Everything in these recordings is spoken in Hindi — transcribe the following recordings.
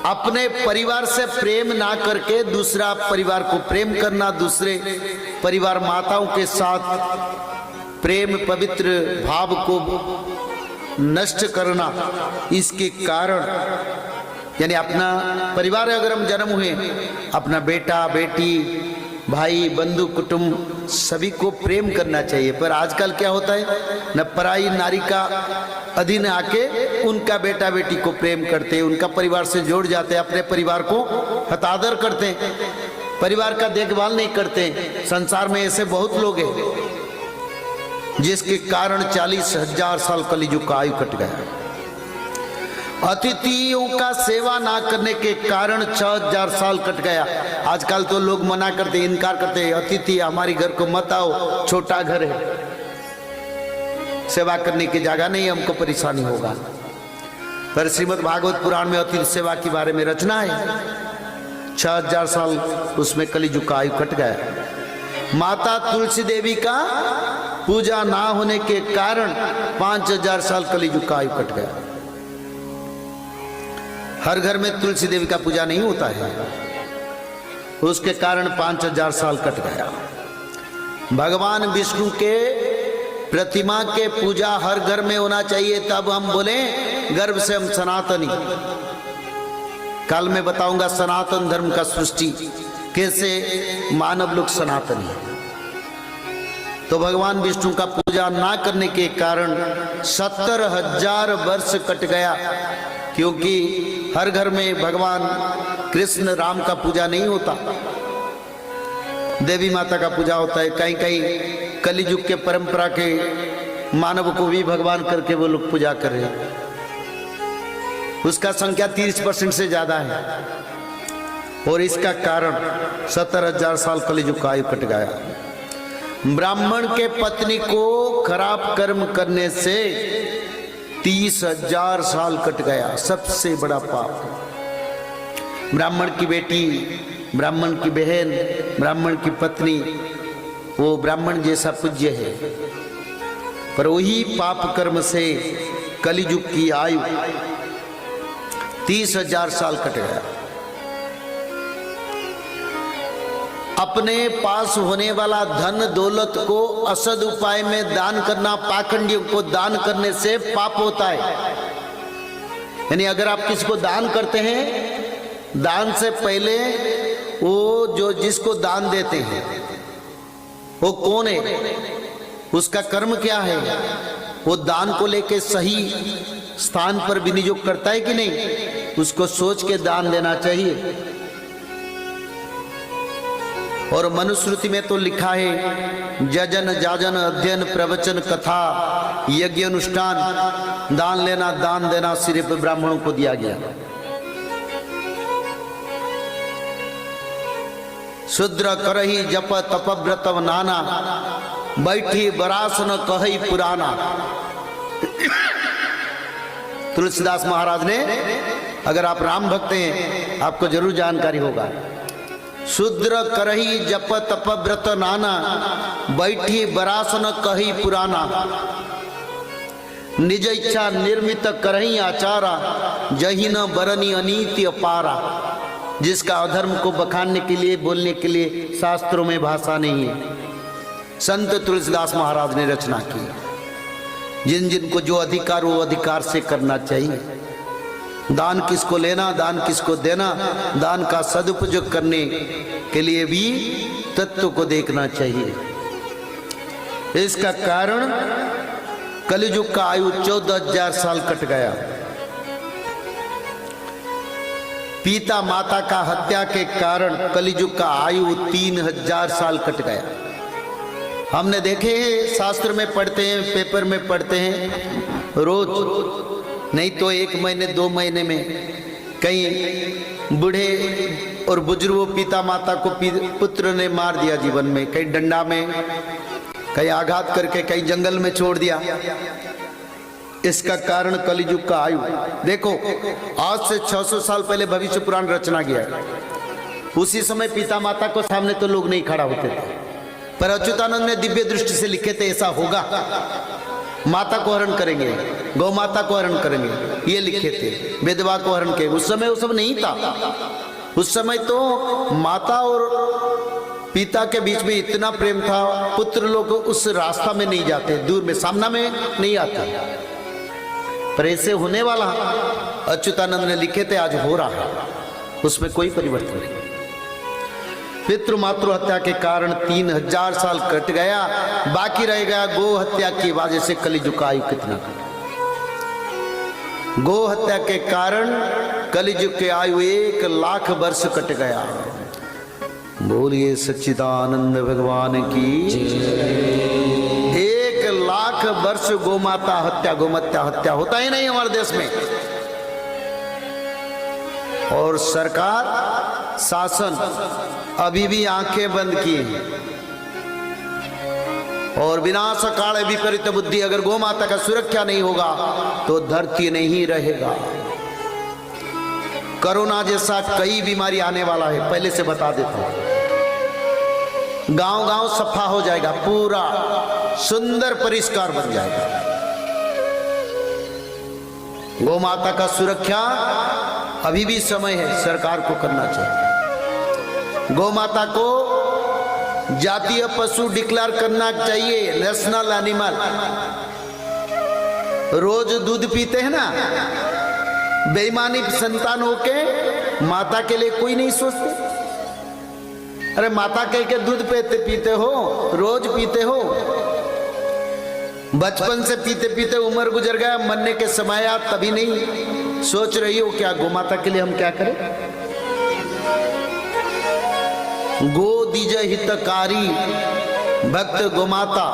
अपने परिवार से प्रेम ना करके दूसरा परिवार को प्रेम करना, दूसरे परिवार माताओं के साथ प्रेम पवित्र भाव को नष्ट करना, इसके कारण यानी अपना परिवार अगर हम जन्म हुए, अपना बेटा बेटी भाई बंधु कुटुंब सभी को प्रेम करना चाहिए। पर आजकल क्या होता है, न पराई नारी का अधीन आके उनका बेटा बेटी को प्रेम करते हैं, उनका परिवार से जोड़ जाते हैं, अपने परिवार को हतादर करते हैं, परिवार का देखभाल नहीं करते। संसार में ऐसे बहुत लोग हैं जिसके कारण 40,000 साल कलियुग का आयु कट गया। अतिथियों का सेवा ना करने के कारण 6,000 साल कट गया। आजकल तो लोग मना करते, इनकार करते हैं, अतिथि हमारी घर को मत आओ, छोटा घर है, सेवा करने की जगह नहीं, हमको परेशानी होगा। पर श्रीमद् भागवत पुराण में अतिथि सेवा के बारे में रचना है। 6,000 साल उसमें कलियुग का आयु कट गया। माता तुलसी देवी का पूजा ना होने के कारण 5,000 साल कलियुग का आयु कट गया। हर घर में तुलसी देवी का पूजा नहीं होता है, उसके कारण 5,000 साल कट गया। भगवान विष्णु के प्रतिमा के पूजा हर घर में होना चाहिए, तब हम बोले गर्व से हम सनातनी। कल मैं बताऊंगा सनातन धर्म का सृष्टि कैसे मानव लोग सनातनी है। तो भगवान विष्णु का पूजा ना करने के कारण 70,000 वर्ष कट गया, क्योंकि हर घर में भगवान कृष्ण राम का पूजा नहीं होता, देवी माता का पूजा होता है। कहीं कहीं कलियुग के परंपरा के मानव को भी भगवान करके वो लोग पूजा कर रहे हैं, उसका संख्या 30% से ज्यादा है। और इसका कारण 70,000 साल कलियुग का आयु कट गया। ब्राह्मण के पत्नी को खराब कर्म करने से 30,000 साल कट गया, सबसे बड़ा पाप। ब्राह्मण की बेटी, ब्राह्मण की बहन, ब्राह्मण की पत्नी, वो ब्राह्मण जैसा पूज्य है, पर वही पाप कर्म से कलियुग की आयु 30,000 साल कट गया। अपने पास होने वाला धन दौलत को असद उपाय में दान करना, पाखंडियों को दान करने से पाप होता है। यानी अगर आप किसी को दान करते हैं, दान से पहले वो जो जिसको दान देते हैं वो कौन है, उसका कर्म क्या है, वो दान को लेके सही स्थान पर विनियोग करता है कि नहीं, उसको सोच के दान देना चाहिए। और मनुस्मृति में तो लिखा है जजन जाजन अध्ययन प्रवचन कथा यज्ञ अनुष्ठान, दान लेना दान देना सिर्फ ब्राह्मणों को दिया गया। शूद्र करही जप तप व्रत नाना, बैठी बरासन कही पुराना। तुलसीदास महाराज ने, अगर आप राम भक्त हैं आपको जरूर जानकारी होगा, शूद्र करही जप तप व्रत नाना, बैठी बरासन कही पुराना। निज इच्छा निर्मित करही आचारा, जही न बरनी अनीति अपारा। जिसका अधर्म को बखानने के लिए, बोलने के लिए शास्त्रों में भाषा नहीं है। संत तुलसीदास महाराज ने रचना की, जिन जिनको जो अधिकार वो अधिकार से करना चाहिए। दान किसको लेना, दान किसको देना, दान का सदुपयोग करने के लिए भी तत्व को देखना चाहिए। इसका कारण कलियुग का आयु 14,000 साल कट गया। पिता माता का हत्या के कारण कलियुग का आयु 3,000 साल कट गया। हमने देखे हैं, शास्त्र में पढ़ते हैं, पेपर में पढ़ते हैं रोज, नहीं तो 1 महीने 2 महीने में कई बूढ़े और बुजुर्गों पिता माता को पुत्र ने मार दिया जीवन में, कहीं डंडा में, कहीं आघात करके, कहीं जंगल में छोड़ दिया। इसका कारण कलियुग का आयु। देखो आज से 600 साल पहले भविष्य पुराण रचना गया, उसी समय पिता माता को सामने तो लोग नहीं खड़ा होते थे, पर अच्युतानंद ने दिव्य दृष्टि से लिखे थे ऐसा होगा। माता को हरण करेंगे, गौ माता को हरण करेंगे, ये लिखे थे। विधवा को हरण के उस समय वो सब नहीं था। उस समय तो माता और पिता के बीच में इतना प्रेम था, पुत्र लोग उस रास्ता में नहीं जाते, दूर में सामना में नहीं आते। पर ऐसे होने वाला अच्युतानंद ने लिखे थे, आज हो रहा है, उसमें कोई परिवर्तन नहीं। पितृ मातृ हत्या के कारण 3000 साल कट गया, बाकी रह गया गो हत्या की वजह से कलिजुग का आयु कितना कटा। गो हत्या के कारण कलिजुग के आयु 1 लाख वर्ष कट गया। बोलिए सच्चिदानंद भगवान की। 1 लाख वर्ष गोमाता हत्या, गोमत्या हत्या होता ही नहीं हमारे देश में। और सरकार शासन अभी भी आंखें बंद किए हैं। और विनाश काल विपरीत बुद्धि, अगर गौ माता का सुरक्षा नहीं होगा तो धरती नहीं रहेगा। कोरोना जैसा कई बीमारी आने वाला है, पहले से बता देता हूं। गांव गांव सफा हो जाएगा, पूरा सुंदर परिष्कार बन जाएगा। गौ माता का सुरक्षा अभी भी समय है, सरकार को करना चाहिए। गौ माता को जातीय पशु डिक्लेयर करना चाहिए, नेशनल एनिमल। रोज दूध पीते हैं ना, बेईमानी संतान होके माता के लिए कोई नहीं सोचते। अरे माता कह के दूध पीते हो, रोज पीते हो, बचपन से पीते पीते उम्र गुजर गया, मरने के समय आ तभी नहीं सोच रही हो क्या गौ माता के लिए हम क्या करें। गो दीज हितकारी भक्त गोमाता,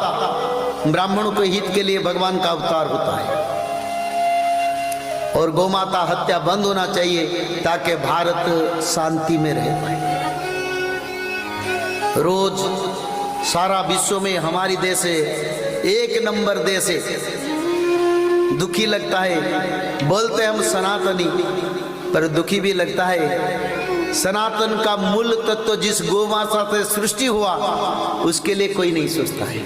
ब्राह्मणों के हित के लिए भगवान का अवतार होता है। और गोमाता हत्या बंद होना चाहिए ताकि भारत शांति में रह पाए। रोज सारा विश्व में हमारी देश है, 1 नंबर देश है। दुखी लगता है, बोलते हम सनातनी, पर दुखी भी लगता है। सनातन का मूल तत्व जिस गोमाता से सृष्टि हुआ उसके लिए कोई नहीं सोचता है।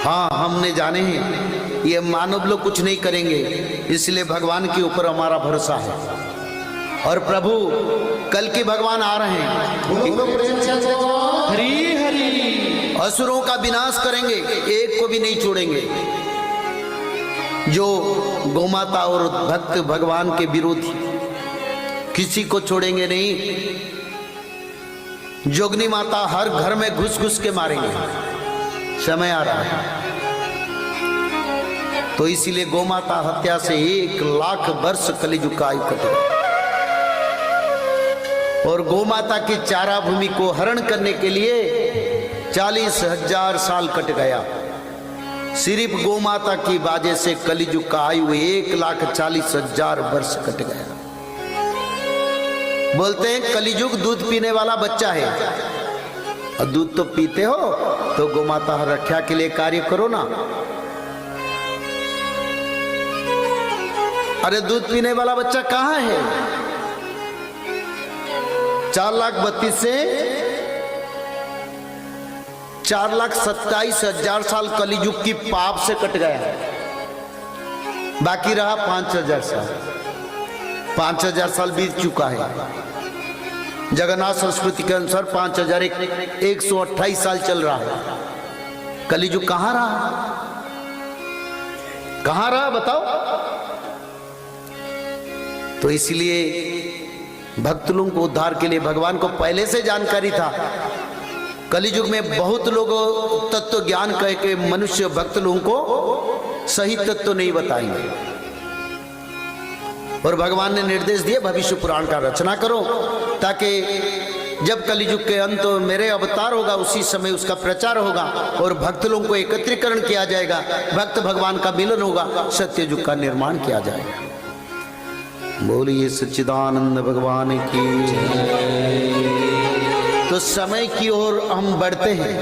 हाँ, हमने जाने हैं ये मानव लोग कुछ नहीं करेंगे, इसलिए भगवान के ऊपर हमारा भरोसा है। और प्रभु कल के भगवान आ रहे हैं, हरि हरि, असुरों का विनाश करेंगे, एक को भी नहीं छोड़ेंगे। जो गोमाता और भक्त भगवान के विरोधी, किसी को छोड़ेंगे नहीं। जोगनी माता हर घर में घुस घुस के मारेंगे, समय आ रहा है। तो इसीलिए गोमाता हत्या से 1 लाख वर्ष कलिजुग का आयु कटेगा। और गोमाता की चारा भूमि को हरण करने के लिए 40,000 साल कट गया। सिर्फ गोमाता की वजह से कलिजुग का आयु 1,40,000 वर्ष कट गया। बोलते हैं कलिजुग दूध पीने वाला बच्चा है, और दूध तो पीते हो तो गोमाता रक्षा के लिए कार्य करो ना। अरे दूध पीने वाला बच्चा कहाँ है? 4,32,000 से 4,27,000 साल कलिजुग की पाप से कट गया। बाकी रहा 5,000 साल। 5,000 साल बीत चुका है। जगन्नाथ संस्कृति के अनुसार 5,128 साल चल रहा है। कलिजुग कहां रहा? कहां रहा बताओ? तो इसलिए भक्त लोगों को उद्धार के लिए भगवान को पहले से जानकारी था। कलिजुग में बहुत लोग तत्व ज्ञान कह के मनुष्य भक्त लोगों को सही तत्व नहीं बताएंगे। और भगवान ने निर्देश दिए भविष्य पुराण का रचना करो, ताकि जब कलिजुग के अंत मेरे अवतार होगा उसी समय उसका प्रचार होगा और भक्त लोगों को एकत्रीकरण किया जाएगा, भक्त भगवान का मिलन होगा, सत्य युग का निर्माण किया जाएगा। बोलिए सच्चिदानंद भगवान की। तो समय की ओर हम बढ़ते हैं।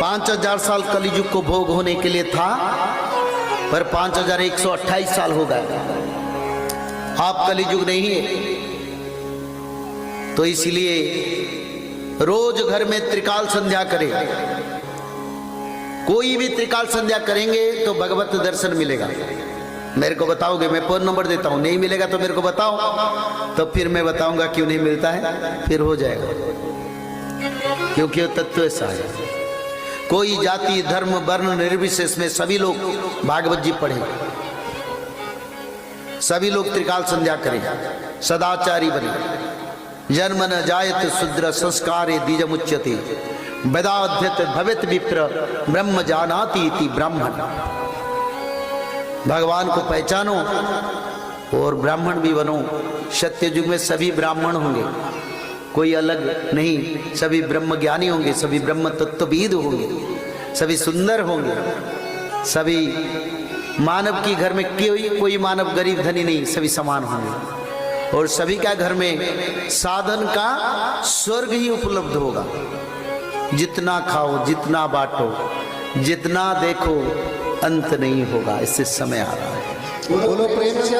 5,000 साल कलिजुग को भोग होने के लिए था, पर 5,128 साल हो गए। आप कलिजुग नहीं है, तो इसलिए रोज घर में त्रिकाल संध्या करें। कोई भी त्रिकाल संध्या करेंगे तो भगवत दर्शन मिलेगा। मेरे को बताओगे, मैं फोन नंबर देता हूं, नहीं मिलेगा तो मेरे को बताओ, तो फिर मैं बताऊंगा क्यों नहीं मिलता है, फिर हो जाएगा। क्योंकि वो तत्व ऐसा है। कोई जाति धर्म वर्ण निर्विशेष में सभी लोग भागवत जी पढ़े, सभी लोग त्रिकाल संध्या करें, सदाचारी बने। जन्म न जायत शूद्र संस्कारे द्विजमुच्यते वेदाध्यत भवेत विप्र ब्रह्म जानाति इति ब्राह्मण। भगवान को पहचानो और ब्राह्मण भी बनो। सत्य युग में सभी ब्राह्मण होंगे, कोई अलग नहीं, सभी ब्रह्म ज्ञानी होंगे, सभी ब्रह्म तत्वविद होंगे, सभी सुंदर होंगे, सभी मानव की घर में कोई मानव गरीब धनी नहीं, सभी समान होंगे। और सभी का घर में साधन का स्वर्ग ही उपलब्ध होगा। जितना खाओ, जितना बांटो, जितना देखो, अंत नहीं होगा। इससे समय आ रहा है। बोलो प्रेम से